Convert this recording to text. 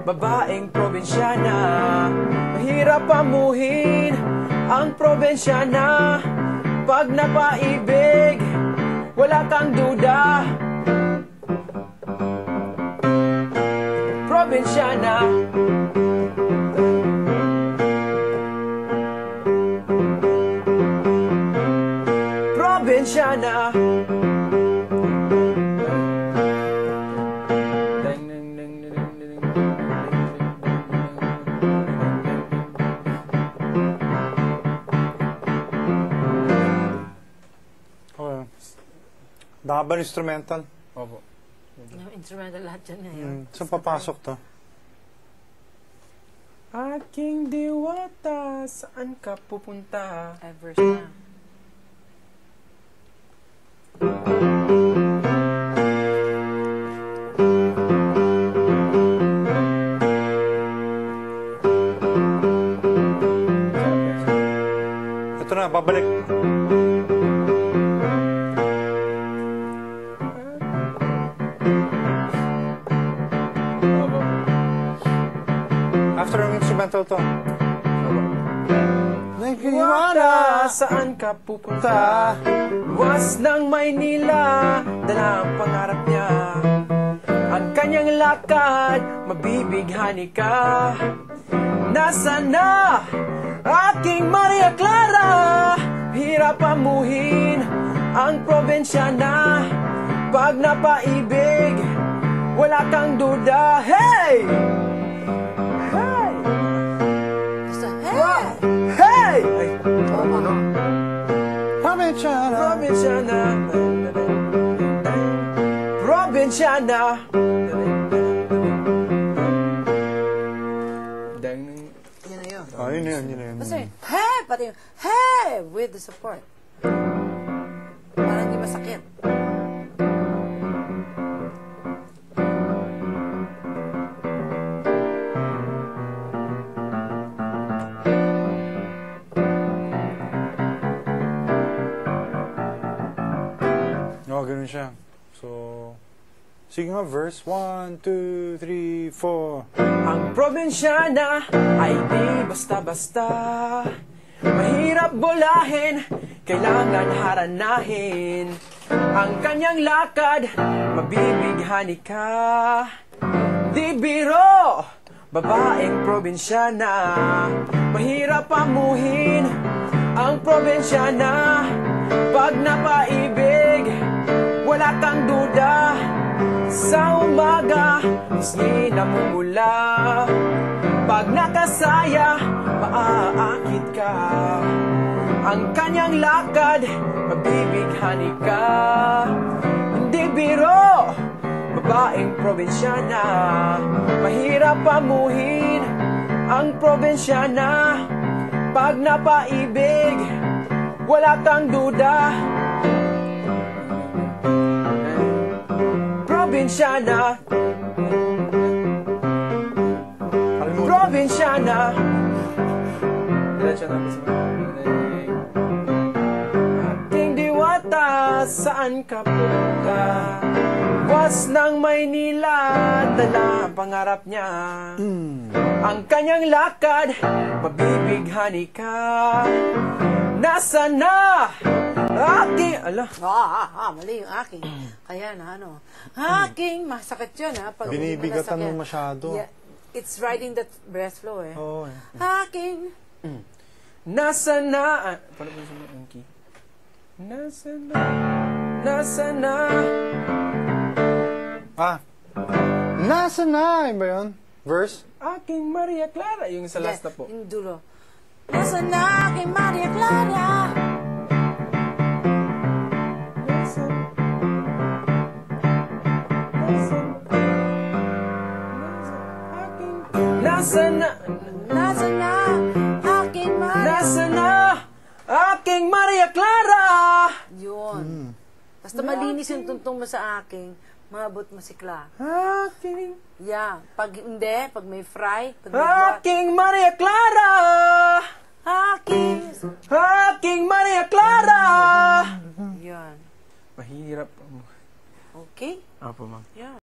babaeng probinsyana. Mahirap pamuhin ang probinsyana. Pag napaibig, wala kang duda. Probinsyana. Probinsyana. Daban instrumental. Opo. Instrumental lahat dyan ngayon. Saan papasok to? Aking diwata, saan ka pupunta? Ay, verse na. Ito na, babalik. After ang instrumental to. Wala, saan ka pupunta? Was ng Maynila, dala ang pangarap niya. Ang kanyang lakad, mabibighani ka. Nasaan na aking Maria Clara? Hirap pamuhin ang probinsyana. Pag napaibig, wala kang duda. Hey! Hey! Basta, hey! Hey! Ay, Probinsyana. Probinsyana. Probinsyana. Yan na yun. Oh, yun na yun, yun na yun. Basta yun, hey! Pati yung, hey! With the support. Para hindi masakit. Oh, ganun siya. So, sige nga, verse 1, 2, 3, 4. Ang probinsyana ay di basta-basta. Mahirap bolahin, kailangan haranahin. Ang kanyang lakad, mabibighani ka. Di biro, babaeng probinsyana. Mahirap pamuhin ang probinsyana. Pag napaibig, wala kang duda. Sa umaga, isni namumula. Pag nakasaya, maaakit ka. Ang kanyang lakad, mabibighani ka. Hindi biro, babaeng probinsyana. Mahirap pamuhin ang probinsyana. Pag napaibig, wala kang duda. Probinsyana. Probinsyana. Aking diwata, saan ka pupunta? Was ng Maynila, dala ang pangarap niya. Ang kanyang lakad, mabibighani ka. Nasaan na aking... Ala. Mali yung aking. Kaya na, ano. Aking, masakit yun, ha? Pag Binibigatan mo masyado. Yeah, it's riding the breath flow, eh. Oo, Aking. Nasaan na... Paano ba siya ang key? Nasaan na... Nasaan na... Nasaan na? Yun ba yun? Verse? Aking Maria Clara. Yung sa last na po. Yung dulo. Nasaan na aking Maria Clara? Nasaan... Nasaan na... Nasaan na aking Maria... Nasaan na aking Maria Clara? Yun. Basta malinis yung tuntong mo sa aking, maabot mo si Clara. Aking... Yeah. Pag hindi, pag may fry, pag may buwan. Aking Maria Clara! Aking... Aking Maria Clara! Yan. Mahirap. Okay? Apo, ma'am. Yeah.